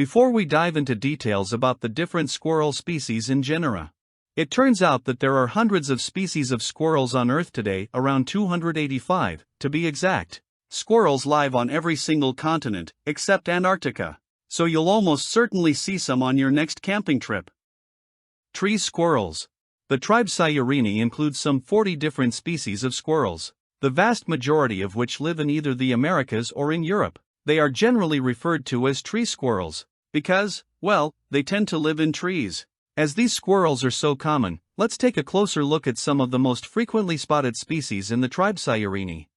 Before we dive into details about the different squirrel species and genera, it turns out that there are hundreds of species of squirrels on Earth today, around 285, to be exact. Squirrels live on every single continent, except Antarctica, so you'll almost certainly see some on your next camping trip. Tree squirrels. The tribe Sciurini includes some 40 different species of squirrels, the vast majority of which live in either the Americas or in Europe. They are generally referred to as tree squirrels, because, well, they tend to live in trees. As these squirrels are so common, let's take a closer look at some of the most frequently spotted species in the tribe Sciurini.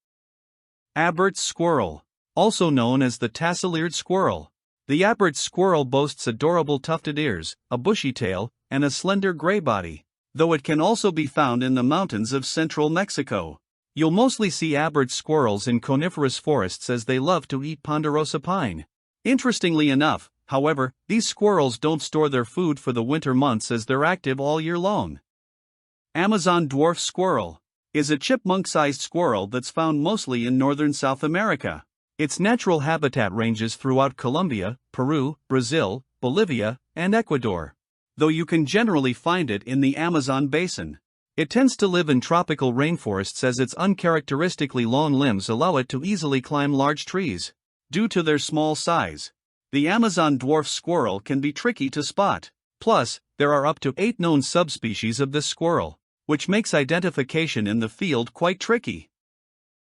Abert squirrel, also known as the tassel-eared squirrel. The Abert squirrel boasts adorable tufted ears, a bushy tail, and a slender gray body, though it can also be found in the mountains of central Mexico. You'll mostly see Abert squirrels in coniferous forests as they love to eat ponderosa pine. Interestingly enough, however, these squirrels don't store their food for the winter months as they're active all year long. Amazon dwarf squirrel is a chipmunk-sized squirrel that's found mostly in northern South America. Its natural habitat ranges throughout Colombia, Peru, Brazil, Bolivia, and Ecuador, though you can generally find it in the Amazon basin. It tends to live in tropical rainforests as its uncharacteristically long limbs allow it to easily climb large trees. Due to their small size, the Amazon dwarf squirrel can be tricky to spot. Plus, there are up to 8 known subspecies of this squirrel, which makes identification in the field quite tricky.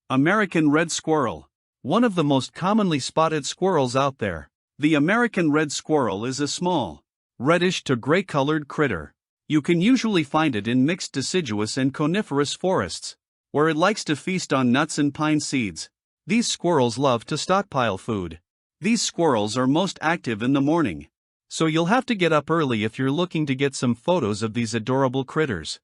American red squirrel. One of the most commonly spotted squirrels out there. The American red squirrel is a small, reddish to gray-colored critter. You can usually find it in mixed deciduous and coniferous forests, where it likes to feast on nuts and pine seeds. These squirrels love to stockpile food. These squirrels are most active in the morning, so you'll have to get up early if you're looking to get some photos of these adorable critters.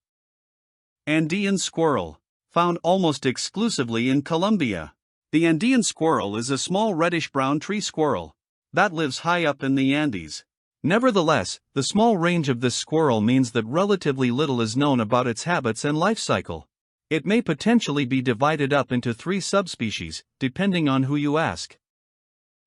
Andean squirrel, found almost exclusively in Colombia. The Andean squirrel is a small reddish-brown tree squirrel that lives high up in the Andes. Nevertheless, the small range of this squirrel means that relatively little is known about its habits and life cycle. It may potentially be divided up into 3 subspecies, depending on who you ask.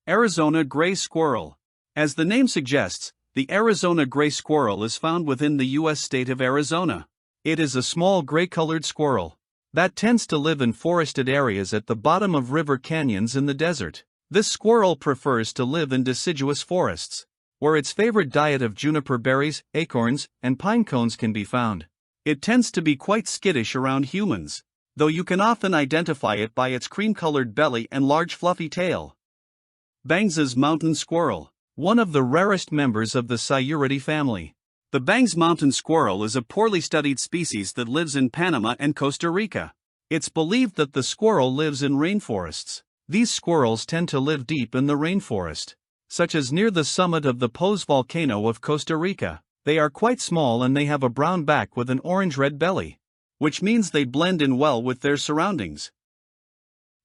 Arizona gray squirrel. As the name suggests, the Arizona gray squirrel is found within the U.S. state of Arizona. It is a small gray-colored squirrel that tends to live in forested areas at the bottom of river canyons in the desert. This squirrel prefers to live in deciduous forests, where its favorite diet of juniper berries, acorns, and pine cones can be found. It tends to be quite skittish around humans, though you can often identify it by its cream-colored belly and large fluffy tail. Banks's mountain squirrel, one of the rarest members of the Sciuridae family. The Banks mountain squirrel is a poorly studied species that lives in Panama and Costa Rica. It's believed that the squirrel lives in rainforests. These squirrels tend to live deep in the rainforest, such as near the summit of the Pose volcano of Costa Rica. They are quite small and they have a brown back with an orange-red belly, which means they blend in well with their surroundings.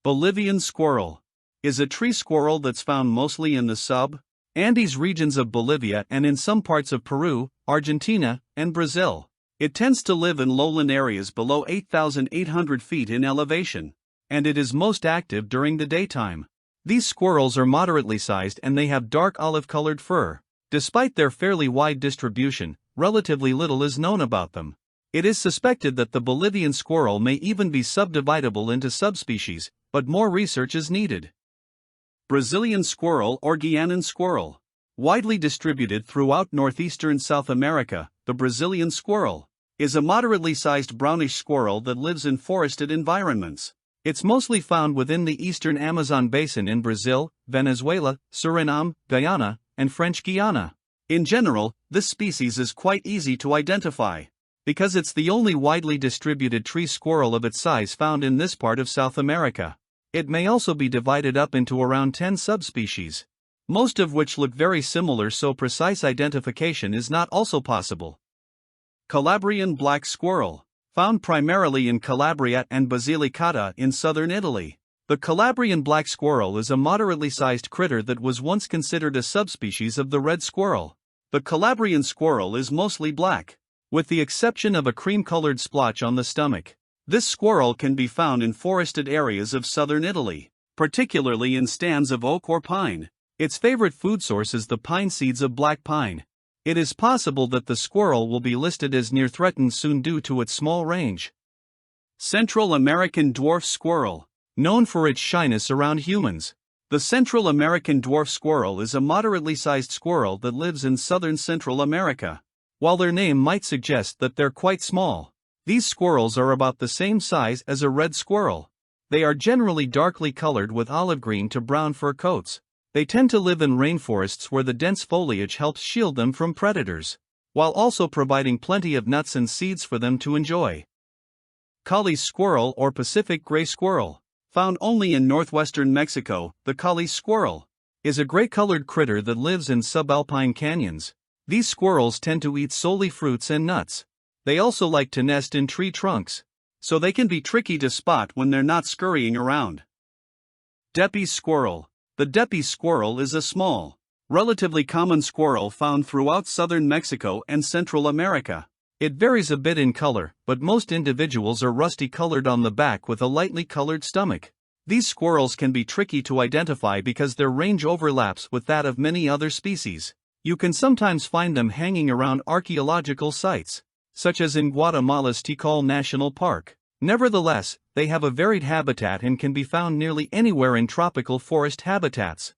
Bolivian squirrel is a tree squirrel that's found mostly in the sub-Andes regions of Bolivia and in some parts of Peru, Argentina, and Brazil. It tends to live in lowland areas below 8,800 feet in elevation, and it is most active during the daytime. These squirrels are moderately sized and they have dark olive-colored fur. Despite their fairly wide distribution, relatively little is known about them. It is suspected that the Bolivian squirrel may even be subdividable into subspecies, but more research is needed. Brazilian squirrel or Guianan squirrel. Widely distributed throughout northeastern South America, the Brazilian squirrel is a moderately sized brownish squirrel that lives in forested environments. It's mostly found within the eastern Amazon basin in Brazil, Venezuela, Suriname, Guyana, and French Guiana. In general, this species is quite easy to identify, because it's the only widely distributed tree squirrel of its size found in this part of South America. It may also be divided up into around 10 subspecies, most of which look very similar, so precise identification is not also possible. Calabrian black squirrel, found primarily in Calabria and Basilicata in southern Italy. The Calabrian black squirrel is a moderately sized critter that was once considered a subspecies of the red squirrel. The Calabrian squirrel is mostly black, with the exception of a cream-colored splotch on the stomach. This squirrel can be found in forested areas of southern Italy, particularly in stands of oak or pine. Its favorite food source is the pine seeds of black pine. It is possible that the squirrel will be listed as near threatened soon due to its small range. Central American dwarf squirrel. Known for its shyness around humans. The Central American dwarf squirrel is a moderately sized squirrel that lives in southern Central America. While their name might suggest that they're quite small, these squirrels are about the same size as a red squirrel. They are generally darkly colored with olive green to brown fur coats. They tend to live in rainforests where the dense foliage helps shield them from predators, while also providing plenty of nuts and seeds for them to enjoy. Collie squirrel or Pacific gray squirrel. Found only in northwestern Mexico, the Collie squirrel is a gray-colored critter that lives in subalpine canyons. These squirrels tend to eat solely fruits and nuts. They also like to nest in tree trunks, so they can be tricky to spot when they're not scurrying around. Deppe squirrel. The Deppe squirrel is a small, relatively common squirrel found throughout southern Mexico and Central America. It varies a bit in color, but most individuals are rusty-colored on the back with a lightly colored stomach. These squirrels can be tricky to identify because their range overlaps with that of many other species. You can sometimes find them hanging around archaeological sites, such as in Guatemala's Tikal National Park. Nevertheless, they have a varied habitat and can be found nearly anywhere in tropical forest habitats.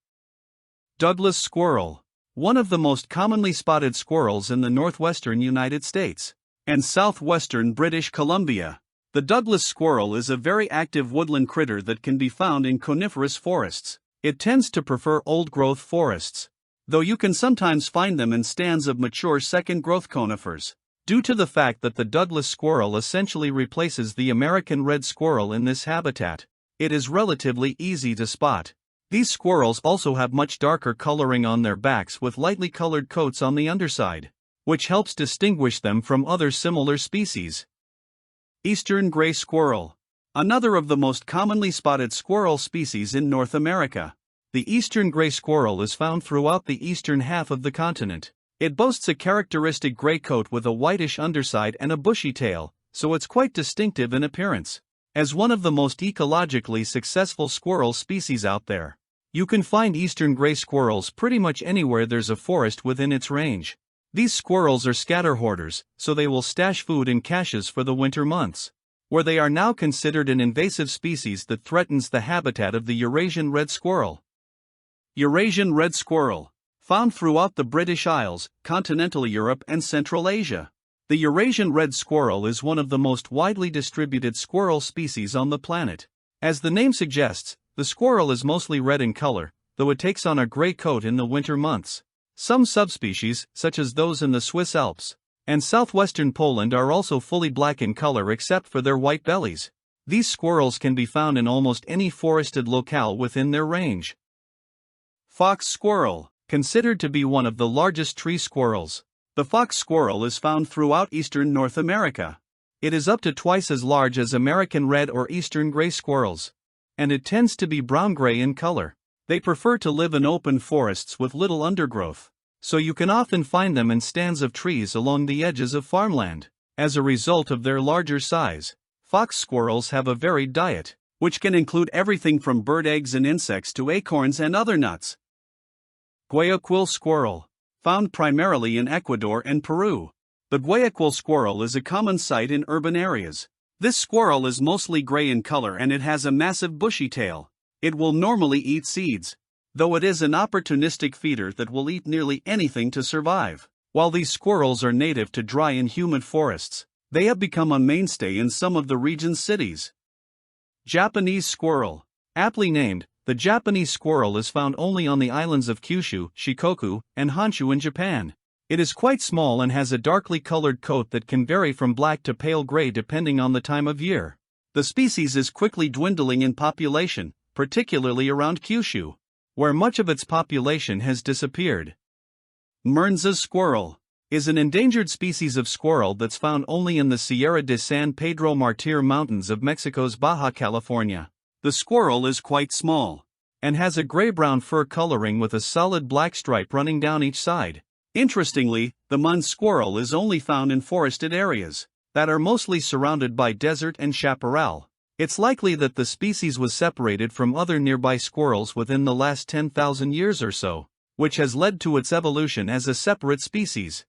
Douglas squirrel. One of the most commonly spotted squirrels in the northwestern United States and southwestern British Columbia. The Douglas squirrel is a very active woodland critter that can be found in coniferous forests. It tends to prefer old-growth forests, though you can sometimes find them in stands of mature second-growth conifers. Due to the fact that the Douglas squirrel essentially replaces the American red squirrel in this habitat, it is relatively easy to spot. These squirrels also have much darker coloring on their backs with lightly colored coats on the underside, which helps distinguish them from other similar species. Eastern gray squirrel. Another of the most commonly spotted squirrel species in North America. The eastern gray squirrel is found throughout the eastern half of the continent. It boasts a characteristic gray coat with a whitish underside and a bushy tail, so it's quite distinctive in appearance. As one of the most ecologically successful squirrel species out there, you can find eastern gray squirrels pretty much anywhere there's a forest within its range. These squirrels are scatter hoarders, so they will stash food in caches for the winter months, where they are now considered an invasive species that threatens the habitat of the Eurasian red squirrel. Eurasian red squirrel. Found throughout the British Isles, continental Europe and Central Asia. The Eurasian red squirrel is one of the most widely distributed squirrel species on the planet. As the name suggests, the squirrel is mostly red in color, though it takes on a gray coat in the winter months. Some subspecies, such as those in the Swiss Alps and southwestern Poland, are also fully black in color except for their white bellies. These squirrels can be found in almost any forested locale within their range. Fox squirrel. Considered to be one of the largest tree squirrels, the fox squirrel is found throughout eastern North America. It is up to twice as large as American red or eastern gray squirrels, and it tends to be brown-gray in color. They prefer to live in open forests with little undergrowth, so you can often find them in stands of trees along the edges of farmland. As a result of their larger size, fox squirrels have a varied diet, which can include everything from bird eggs and insects to acorns and other nuts. Guayaquil squirrel. Found primarily in Ecuador and Peru. The Guayaquil squirrel is a common sight in urban areas. This squirrel is mostly gray in color and it has a massive bushy tail. It will normally eat seeds, though it is an opportunistic feeder that will eat nearly anything to survive. While these squirrels are native to dry and humid forests, they have become a mainstay in some of the region's cities. Japanese squirrel. Aptly named, the Japanese squirrel is found only on the islands of Kyushu, Shikoku, and Honshu in Japan. It is quite small and has a darkly colored coat that can vary from black to pale gray depending on the time of year. The species is quickly dwindling in population, particularly around Kyushu, where much of its population has disappeared. Mearns' squirrel is an endangered species of squirrel that's found only in the Sierra de San Pedro Martir Mountains of Mexico's Baja California. The squirrel is quite small and has a gray-brown fur coloring with a solid black stripe running down each side. Interestingly, the Mearns squirrel is only found in forested areas that are mostly surrounded by desert and chaparral. It's likely that the species was separated from other nearby squirrels within the last 10,000 years or so, which has led to its evolution as a separate species.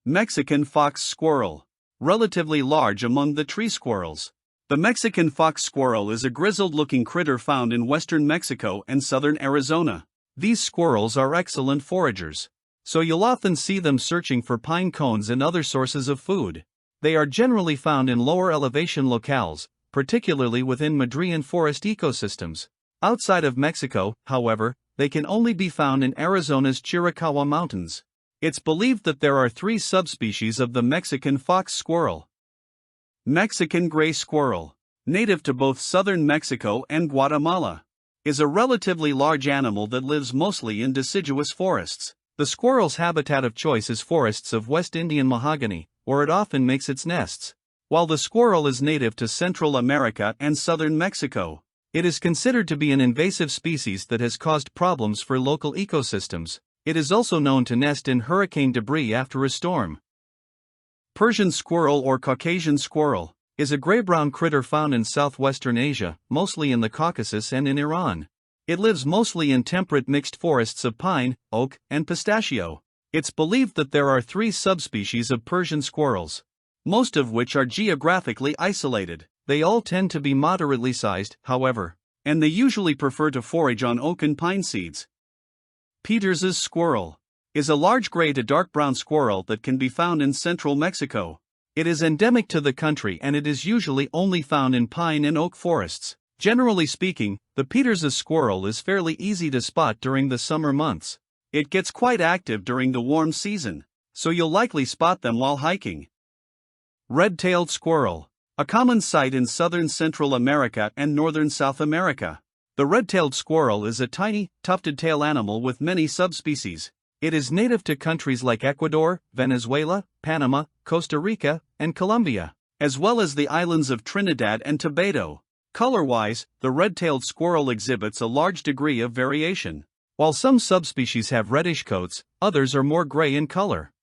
Mexican fox squirrel. Relatively large among the tree squirrels. The Mexican fox squirrel is a grizzled-looking critter found in western Mexico and southern Arizona. These squirrels are excellent foragers, so you'll often see them searching for pine cones and other sources of food. They are generally found in lower elevation locales, particularly within Madrean forest ecosystems. Outside of Mexico, however, they can only be found in Arizona's Chiricahua Mountains. It's believed that there are 3 subspecies of the Mexican fox squirrel. Mexican gray squirrel, native to both southern Mexico and Guatemala, is a relatively large animal that lives mostly in deciduous forests. The squirrel's habitat of choice is forests of West Indian mahogany, where it often makes its nests. While the squirrel is native to Central America and southern Mexico, it is considered to be an invasive species that has caused problems for local ecosystems. It is also known to nest in hurricane debris after a storm. Persian squirrel or Caucasian squirrel is a gray-brown critter found in southwestern Asia, mostly in the Caucasus and in Iran. It lives mostly in temperate mixed forests of pine, oak, and pistachio. It's believed that there are 3 subspecies of Persian squirrels, most of which are geographically isolated. They all tend to be moderately sized, however, and they usually prefer to forage on oak and pine seeds. Peters's squirrel is a large gray to dark brown squirrel that can be found in central Mexico. It is endemic to the country and it is usually only found in pine and oak forests. Generally speaking, the Peters's squirrel is fairly easy to spot during the summer months. It gets quite active during the warm season, so you'll likely spot them while hiking. Red-tailed squirrel, a common sight in southern Central America and northern South America. The red-tailed squirrel is a tiny, tufted tail animal with many subspecies. It is native to countries like Ecuador, Venezuela, Panama, Costa Rica, and Colombia, as well as the islands of Trinidad and Tobago. Color-wise, the red-tailed squirrel exhibits a large degree of variation. While some subspecies have reddish coats, others are more gray in color.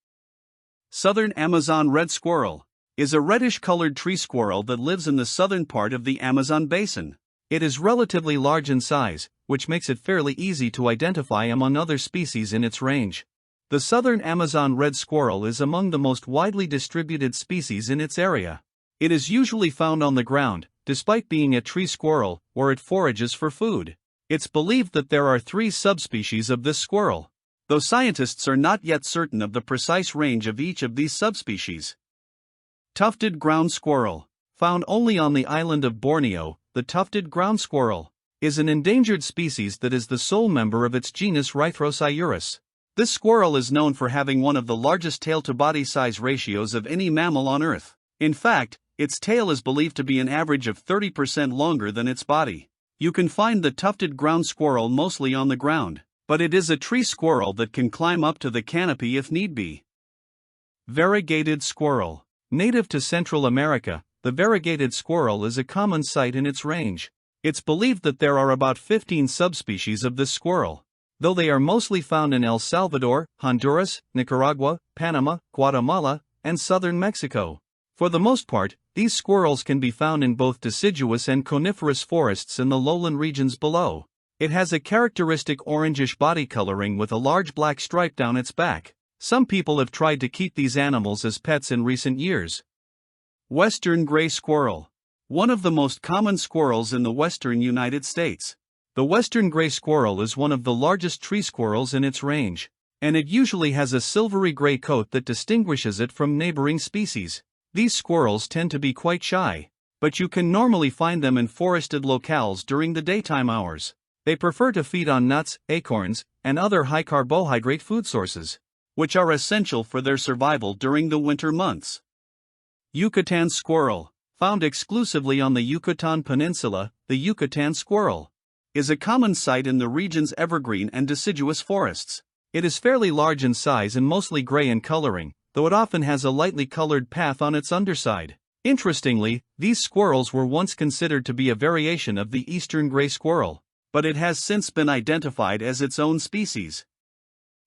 Southern Amazon red squirrel is a reddish-colored tree squirrel that lives in the southern part of the Amazon basin. It is relatively large in size, which makes it fairly easy to identify among other species in its range. The southern Amazon red squirrel is among the most widely distributed species in its area. It is usually found on the ground, despite being a tree squirrel, where it forages for food. It's believed that there are 3 subspecies of this squirrel, though scientists are not yet certain of the precise range of each of these subspecies. Tufted ground squirrel, found only on the island of Borneo, the tufted ground squirrel is an endangered species that is the sole member of its genus Sciuris. This squirrel is known for having one of the largest tail-to-body size ratios of any mammal on Earth. In fact, its tail is believed to be an average of 30% longer than its body. You can find the tufted ground squirrel mostly on the ground, but it is a tree squirrel that can climb up to the canopy if need be. Variegated squirrel. Native to Central America, the variegated squirrel is a common sight in its range. It's believed that there are about 15 subspecies of this squirrel, though they are mostly found in El Salvador, Honduras, Nicaragua, Panama, Guatemala, and southern Mexico. For the most part, these squirrels can be found in both deciduous and coniferous forests in the lowland regions below. It has a characteristic orangish body coloring with a large black stripe down its back. Some people have tried to keep these animals as pets in recent years. Western gray squirrel. One of the most common squirrels in the western United States. The western gray squirrel is one of the largest tree squirrels in its range, and it usually has a silvery gray coat that distinguishes it from neighboring species. These squirrels tend to be quite shy, but you can normally find them in forested locales during the daytime hours. They prefer to feed on nuts, acorns, and other high carbohydrate food sources, which are essential for their survival during the winter months. Yucatan squirrel, found exclusively on the Yucatan Peninsula, the Yucatan squirrel is a common sight in the region's evergreen and deciduous forests. It is fairly large in size and mostly gray in coloring, though it often has a lightly colored path on its underside. Interestingly, these squirrels were once considered to be a variation of the eastern gray squirrel, but it has since been identified as its own species.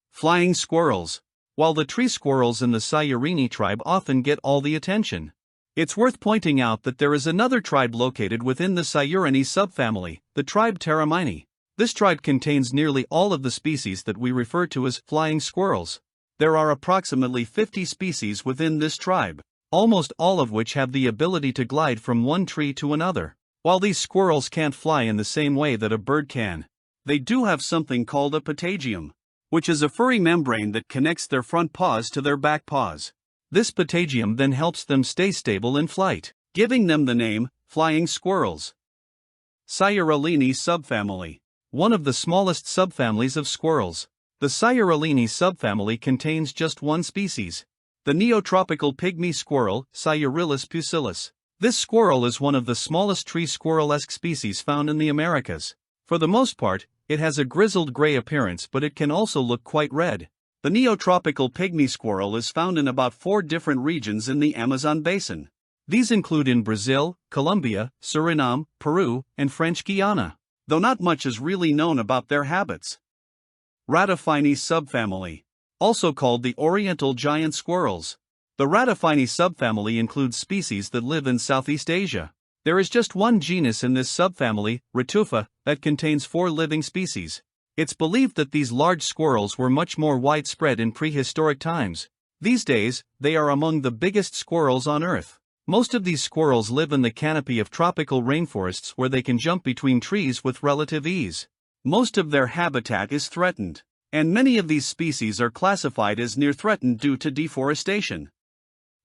Flying squirrels. While the tree squirrels in the Sciurini tribe often get all the attention, It's worth pointing out that there is another tribe located within the Sciurini subfamily, the tribe Terramini. This tribe contains nearly all of the species that we refer to as flying squirrels. There are approximately 50 species within this tribe, almost all of which have the ability to glide from one tree to another. While these squirrels can't fly in the same way that a bird can, they do have something called a patagium, which is a furry membrane that connects their front paws to their back paws. This patagium then helps them stay stable in flight, giving them the name flying squirrels. Sciurini subfamily. One of the smallest subfamilies of squirrels. The Sciurini subfamily contains just one species, the neotropical pygmy squirrel, Sciurilus pusillus. This squirrel is one of the smallest tree squirrel-esque species found in the Americas. For the most part, it has a grizzled gray appearance, but it can also look quite red. The neotropical pygmy squirrel is found in about 4 different regions in the Amazon basin. These include in Brazil, Colombia, Suriname, Peru, and French Guiana, though not much is really known about their habits. Ratafini subfamily. Also called the Oriental giant squirrels. The Ratafini subfamily includes species that live in Southeast Asia. There is just one genus in this subfamily, Ratufa, that contains 4 living species. It's believed that these large squirrels were much more widespread in prehistoric times. These days, they are among the biggest squirrels on Earth. Most of these squirrels live in the canopy of tropical rainforests where they can jump between trees with relative ease. Most of their habitat is threatened, and many of these species are classified as near threatened due to deforestation.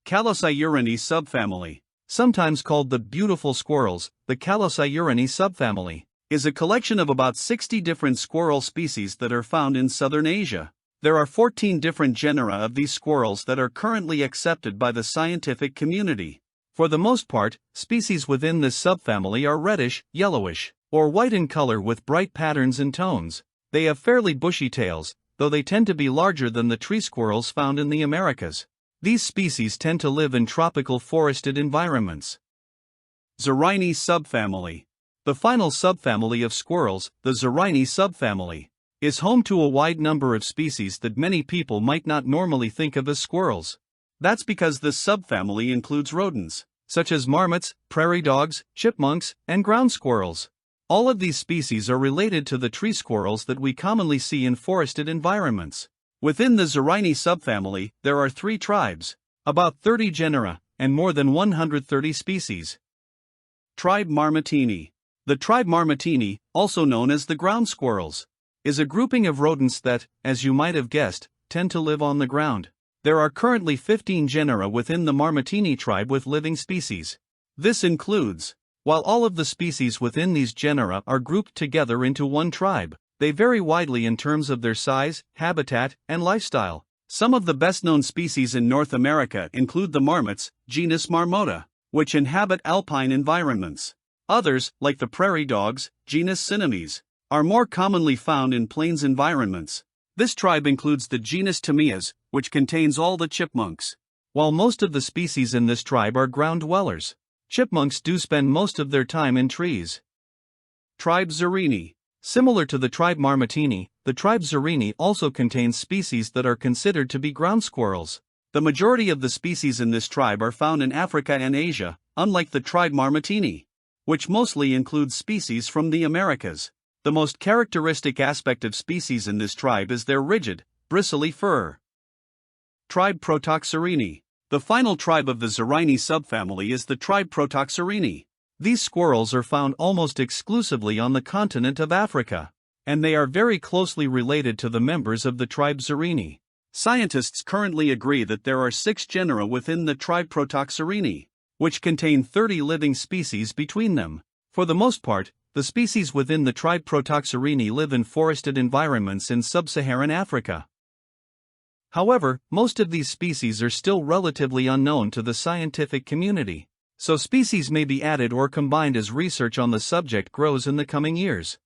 Calabrian subfamily, sometimes called the beautiful squirrels, the Calabrian subfamily, is a collection of about 60 different squirrel species that are found in southern Asia. There are 14 different genera of these squirrels that are currently accepted by the scientific community. For the most part, species within this subfamily are reddish, yellowish, or white in color with bright patterns and tones. They have fairly bushy tails, though they tend to be larger than the tree squirrels found in the Americas. These species tend to live in tropical forested environments. Sciurini subfamily. The final subfamily of squirrels, the Sciurini subfamily, is home to a wide number of species that many people might not normally think of as squirrels. That's because this subfamily includes rodents, such as marmots, prairie dogs, chipmunks, and ground squirrels. All of these species are related to the tree squirrels that we commonly see in forested environments. Within the Sciurini subfamily, there are 3 tribes, about 30 genera, and more than 130 species. Tribe Marmotini. The tribe Marmotini, also known as the ground squirrels, is a grouping of rodents that, as you might have guessed, tend to live on the ground. There are currently 15 genera within the Marmotini tribe with living species. This includes, while all of the species within these genera are grouped together into one tribe, they vary widely in terms of their size, habitat, and lifestyle. Some of the best-known species in North America include the marmots, genus Marmota, which inhabit alpine environments. Others, like the prairie dogs, genus Cinemes, are more commonly found in plains environments. This tribe includes the genus Tamias, which contains all the chipmunks. While most of the species in this tribe are ground dwellers, chipmunks do spend most of their time in trees. Tribe Sciurini. Similar to the tribe Marmotini, the tribe Sciurini also contains species that are considered to be ground squirrels. The majority of the species in this tribe are found in Africa and Asia, unlike the tribe Marmotini, which mostly includes species from the Americas. The most characteristic aspect of species in this tribe is their rigid, bristly fur. Tribe Protoxyrini. The final tribe of the Sciurini subfamily is the tribe Protoxyrini. These squirrels are found almost exclusively on the continent of Africa, and they are very closely related to the members of the tribe Sciurini. Scientists currently agree that there are 6 genera within the tribe Protoxyrini, which contain 30 living species between them. For the most part, the species within the tribe Protoxyrini live in forested environments in sub-Saharan Africa. However, most of these species are still relatively unknown to the scientific community, so species may be added or combined as research on the subject grows in the coming years.